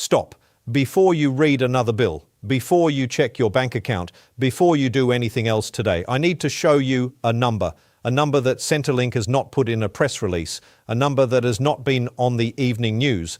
Stop. Before you read another bill, before you check your bank account, before you do anything else today, I need to show you a number that Centrelink has not put in a press release, a number that has not been on the evening news,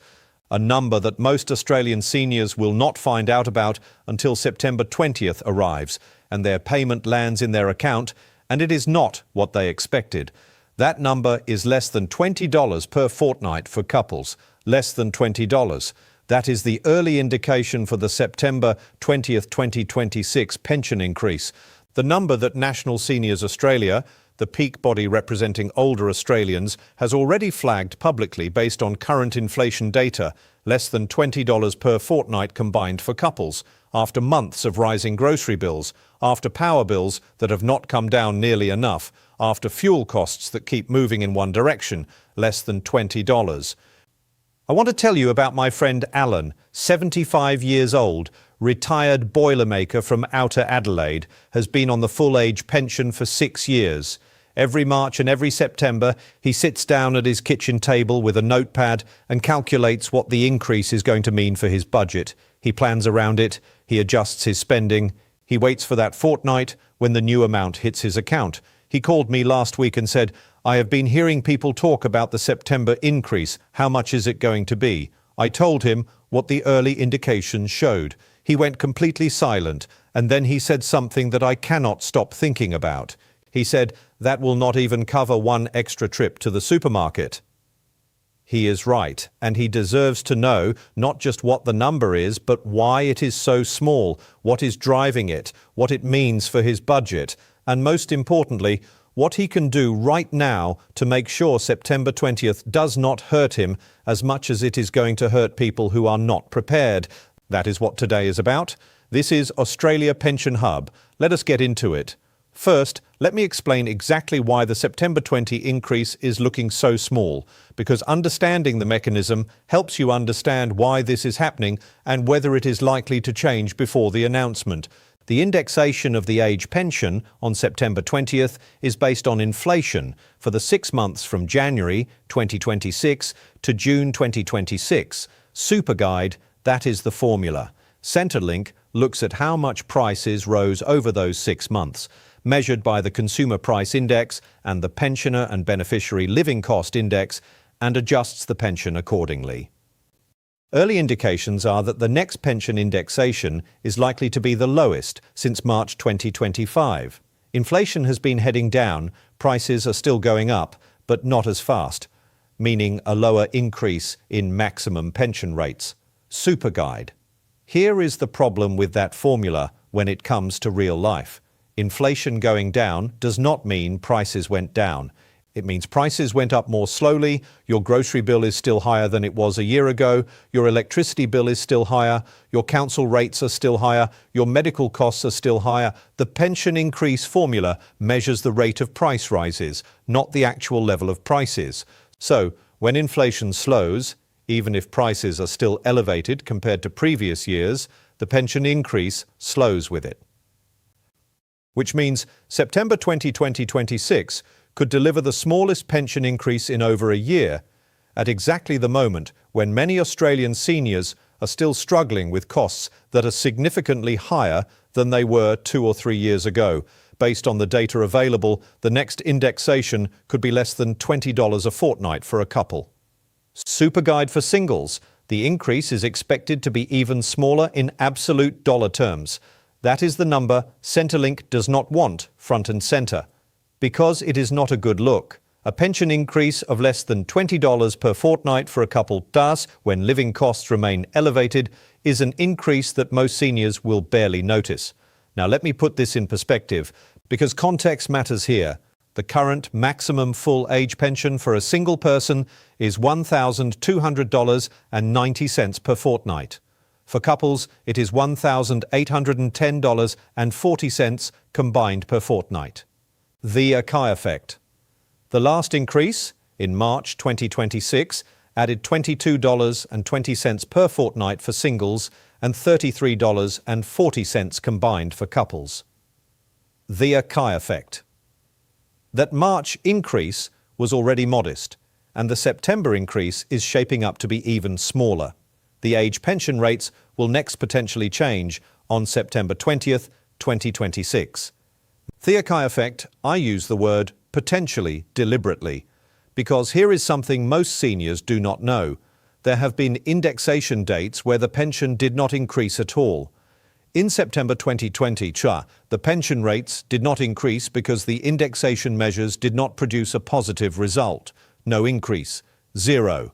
a number that most Australian seniors will not find out about until September 20th arrives and their payment lands in their account, and it is not what they expected. That number is less than $20 per fortnight for couples, less than $20. That is the early indication for the September 20th, 2026 pension increase. The number that National Seniors Australia, the peak body representing older Australians, has already flagged publicly based on current inflation data, less than $20 per fortnight combined for couples, after months of rising grocery bills, after power bills that have not come down nearly enough, after fuel costs that keep moving in one direction, less than $20. I want to tell you about my friend Alan, 75 years old, retired boilermaker from Outer Adelaide, has been on the full-age pension for 6 years. Every March and every September, he sits down at his kitchen table with a notepad and calculates what the increase is going to mean for his budget. He plans around it, he adjusts his spending, he waits for that fortnight when the new amount hits his account. He called me last week and said, "I have been hearing people talk about the September increase. How much is it going to be?" I told him what the early indications showed. He went completely silent, and then he said something that I cannot stop thinking about. He said, "That will not even cover one extra trip to the supermarket." He is right, and he deserves to know not just what the number is, but why it is so small, what is driving it, what it means for his budget, and most importantly, what he can do right now to make sure September 20th does not hurt him as much as it is going to hurt people who are not prepared. That is what today is about. This is Australia Pension Hub. Let us get into it. First, let me explain exactly why the September 20 increase is looking so small, because understanding the mechanism helps you understand why this is happening and whether it is likely to change before the announcement. The indexation of the age pension on September 20th is based on inflation for the 6 months from January 2026 to June 2026. Super Guide, that is the formula. Centrelink looks at how much prices rose over those 6 months, measured by the Consumer Price Index and the Pensioner and Beneficiary Living Cost Index, and adjusts the pension accordingly. Early indications are that the next pension indexation is likely to be the lowest since March 2025. Inflation has been heading down, prices are still going up, but not as fast, meaning a lower increase in maximum pension rates. Super Guide. Here is the problem with that formula when it comes to real life. Inflation going down does not mean prices went down. It means prices went up more slowly, your grocery bill is still higher than it was a year ago, your electricity bill is still higher, your council rates are still higher, your medical costs are still higher. The pension increase formula measures the rate of price rises, not the actual level of prices. So, when inflation slows, even if prices are still elevated compared to previous years, the pension increase slows with it. Which means September 2026 could deliver the smallest pension increase in over a year, at exactly the moment when many Australian seniors are still struggling with costs that are significantly higher than they were 2 or 3 years ago. Based on the data available, the next indexation could be less than $20 a fortnight for a couple. Super Guide for singles. The increase is expected to be even smaller in absolute dollar terms. That is the number Centrelink does not want front and centre, because it is not a good look. A pension increase of less than $20 per fortnight for a couple, thus, when living costs remain elevated, is an increase that most seniors will barely notice. Now let me put this in perspective, because context matters here. The current maximum full age pension for a single person is $1,200.90 per fortnight. For couples, it is $1,810.40 combined per fortnight. The Akai effect. The last increase, in March 2026, added $22.20 per fortnight for singles and $33.40 combined for couples. The Akai effect. That March increase was already modest, and the September increase is shaping up to be even smaller. The age pension rates will next potentially change on September 20th, 2026. The Akai effect, I use the word potentially deliberately, because here is something most seniors do not know. There have been indexation dates where the pension did not increase at all. In September 2020, the pension rates did not increase because the indexation measures did not produce a positive result. No increase. Zero.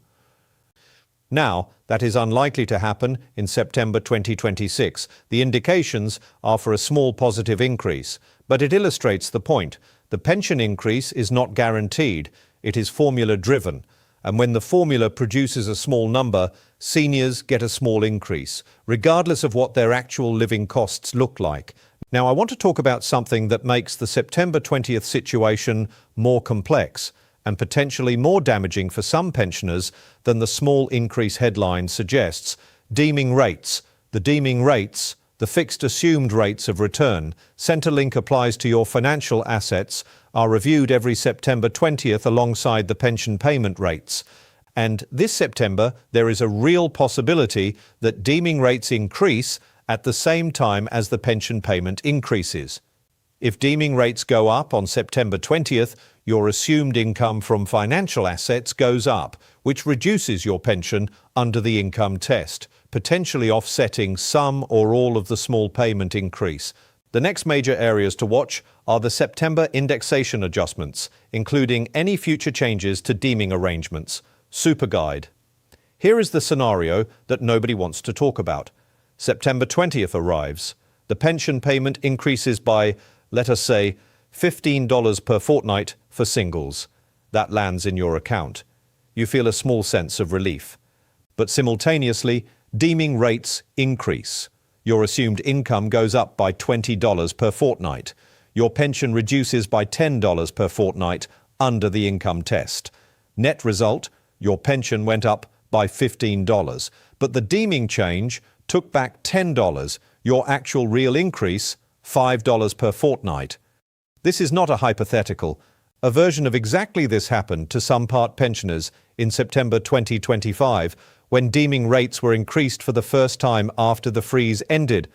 Now, that is unlikely to happen in September 2026. The indications are for a small positive increase, but it illustrates the point. The pension increase is not guaranteed. It is formula-driven. And when the formula produces a small number, seniors get a small increase, regardless of what their actual living costs look like. Now, I want to talk about something that makes the September 20th situation more complex and potentially more damaging for some pensioners than the small increase headline suggests. Deeming rates. The deeming rates, the fixed assumed rates of return Centrelink applies to your financial assets, are reviewed every September 20th alongside the pension payment rates. And this September, there is a real possibility that deeming rates increase at the same time as the pension payment increases. If deeming rates go up on September 20th, your assumed income from financial assets goes up, which reduces your pension under the income test, potentially offsetting some or all of the small payment increase. The next major areas to watch are the September indexation adjustments, including any future changes to deeming arrangements. Super Guide. Here is the scenario that nobody wants to talk about. September 20th arrives. The pension payment increases by, let us say, $15 per fortnight for singles. That lands in your account. You feel a small sense of relief. But simultaneously, deeming rates increase. Your assumed income goes up by $20 per fortnight. Your pension reduces by $10 per fortnight under the income test. Net result, your pension went up by $15, but the deeming change took back $10, your actual real increase, $5 per fortnight. This is not a hypothetical. A version of exactly this happened to some part pensioners in September 2025, when deeming rates were increased for the first time after the freeze ended.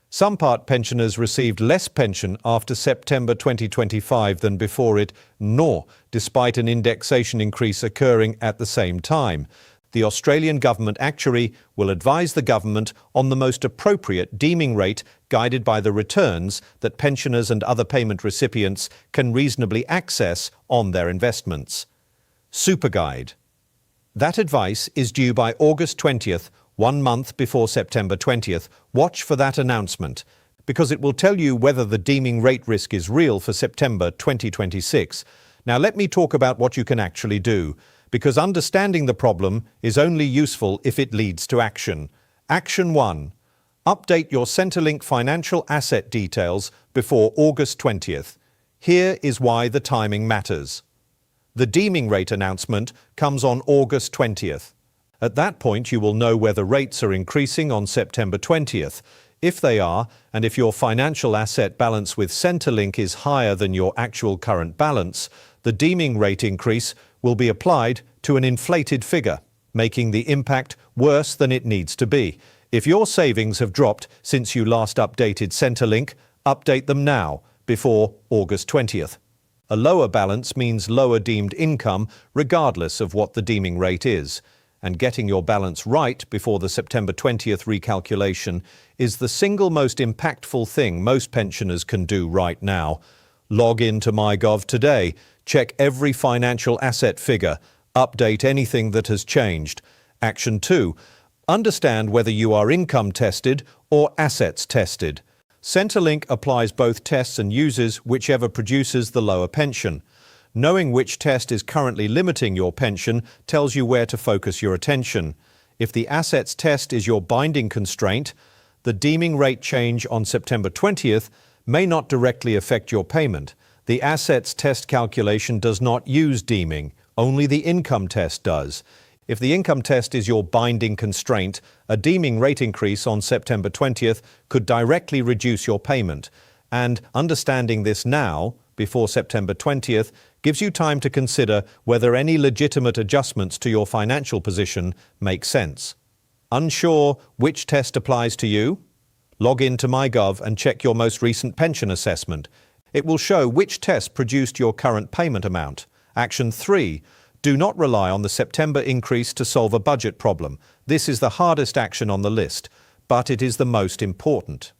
Some part pensioners received less pension after September 2025 than before it, despite an indexation increase occurring at the same time. The Australian government actuary will advise the government on the most appropriate deeming rate, guided by the returns that pensioners and other payment recipients can reasonably access on their investments. Super Guide. That advice is due by August 20th, 1 month before September 20th. Watch for that announcement, because it will tell you whether the deeming rate risk is real for September 2026. Now let me talk about what you can actually do, because understanding the problem is only useful if it leads to action. Action 1. Update your Centrelink financial asset details before August 20th. Here is why the timing matters. The deeming rate announcement comes on August 20th. At that point, you will know whether rates are increasing on September 20th. If they are, and if your financial asset balance with Centrelink is higher than your actual current balance, the deeming rate increase will be applied to an inflated figure, making the impact worse than it needs to be. If your savings have dropped since you last updated Centrelink, update them now, before August 20th. A lower balance means lower deemed income, regardless of what the deeming rate is. And getting your balance right before the September 20th recalculation is the single most impactful thing most pensioners can do right now. Log into MyGov today, check every financial asset figure, update anything that has changed. Action 2. Understand whether you are income tested or assets tested. Centrelink applies both tests and uses whichever produces the lower pension. Knowing which test is currently limiting your pension tells you where to focus your attention. If the assets test is your binding constraint, the deeming rate change on September 20th may not directly affect your payment. The assets test calculation does not use deeming, only the income test does. If the income test is your binding constraint, a deeming rate increase on September 20th could directly reduce your payment. And understanding this now, before September 20th, gives you time to consider whether any legitimate adjustments to your financial position make sense. Unsure which test applies to you? Log in to MyGov and check your most recent pension assessment. It will show which test produced your current payment amount. Action 3. Do not rely on the September increase to solve a budget problem. This is the hardest action on the list, but it is the most important.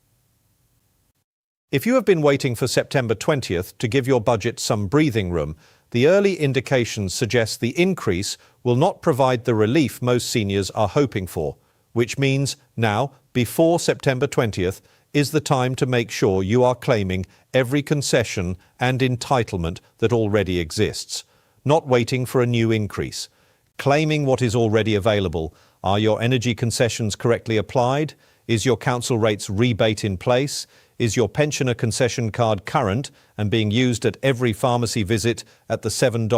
If you have been waiting for September 20th to give your budget some breathing room, the early indications suggest the increase will not provide the relief most seniors are hoping for, which means now, before September 20th, is the time to make sure you are claiming every concession and entitlement that already exists, not waiting for a new increase. Claiming what is already available. Are your energy concessions correctly applied? Is your council rates rebate in place? Is your pensioner concession card current and being used at every pharmacy visit at the $7.70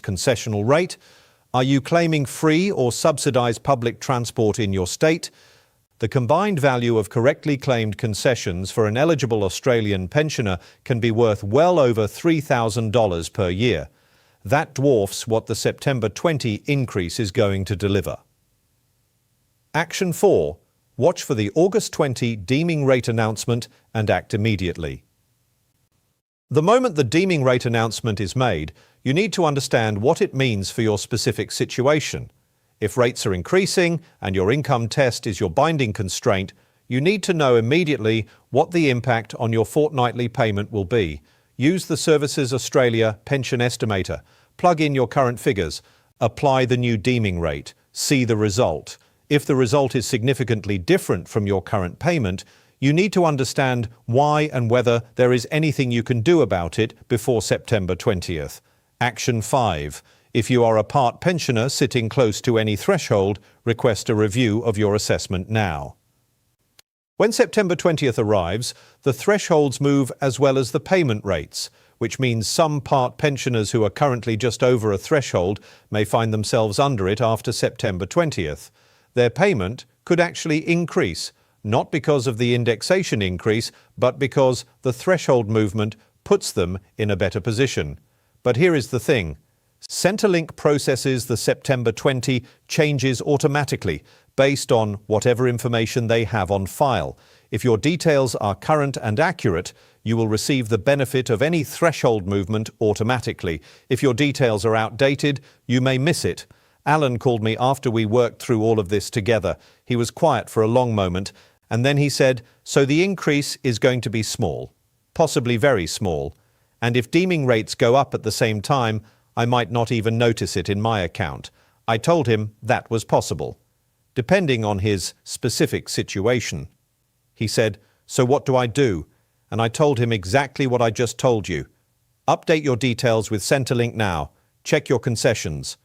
concessional rate? Are you claiming free or subsidized public transport in your state? The combined value of correctly claimed concessions for an eligible Australian pensioner can be worth well over $3,000 per year. That dwarfs what the September 20 increase is going to deliver. Action 4. Watch for the August 20 deeming rate announcement and act immediately. The moment the deeming rate announcement is made, you need to understand what it means for your specific situation. If rates are increasing and your income test is your binding constraint, you need to know immediately what the impact on your fortnightly payment will be. Use the Services Australia Pension Estimator. Plug in your current figures. Apply the new deeming rate. See the result. If the result is significantly different from your current payment, you need to understand why and whether there is anything you can do about it before September 20th. Action 5. If you are a part pensioner sitting close to any threshold, request a review of your assessment now. When September 20th arrives, the thresholds move as well as the payment rates, which means some part pensioners who are currently just over a threshold may find themselves under it after September 20th. Their payment could actually increase, not because of the indexation increase, but because the threshold movement puts them in a better position. But here is the thing. Centrelink processes the September 20 changes automatically based on whatever information they have on file. If your details are current and accurate, you will receive the benefit of any threshold movement automatically. If your details are outdated, you may miss it. Alan called me after we worked through all of this together. He was quiet for a long moment, and then he said, "So the increase is going to be small, possibly very small, and if deeming rates go up at the same time, I might not even notice it in my account." I told him that was possible, depending on his specific situation. He said, "So what do I do?" And I told him exactly what I just told you. Update your details with Centrelink now. Check your concessions.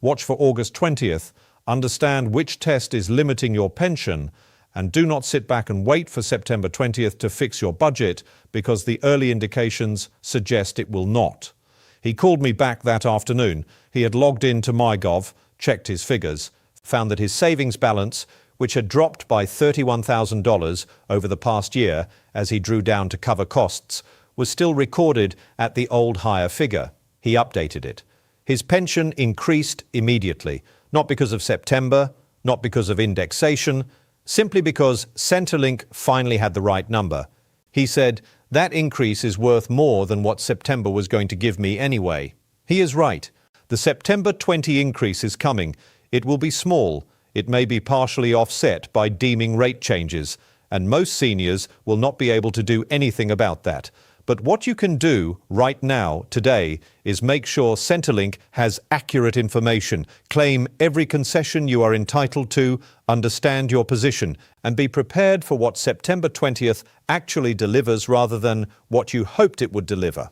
Watch for August 20th, understand which test is limiting your pension, and do not sit back and wait for September 20th to fix your budget because the early indications suggest it will not. He called me back that afternoon. He had logged into MyGov, checked his figures, found that his savings balance, which had dropped by $31,000 over the past year as he drew down to cover costs, was still recorded at the old higher figure. He updated it. His pension increased immediately, not because of September, not because of indexation, simply because Centrelink finally had the right number. He said, "That increase is worth more than what September was going to give me anyway." He is right. The September 20 increase is coming. It will be small. It may be partially offset by deeming rate changes, and most seniors will not be able to do anything about that. But what you can do right now, today, is make sure Centrelink has accurate information, claim every concession you are entitled to, understand your position, and be prepared for what September 20th actually delivers rather than what you hoped it would deliver.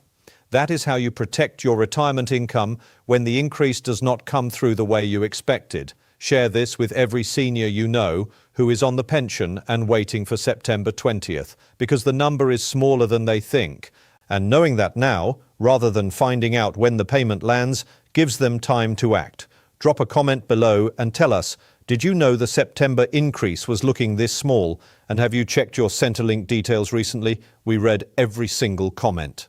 That is how you protect your retirement income when the increase does not come through the way you expected. Share this with every senior you know who is on the pension and waiting for September 20th, because the number is smaller than they think. And knowing that now, rather than finding out when the payment lands, gives them time to act. Drop a comment below and tell us, did you know the September increase was looking this small? And have you checked your Centrelink details recently? We read every single comment.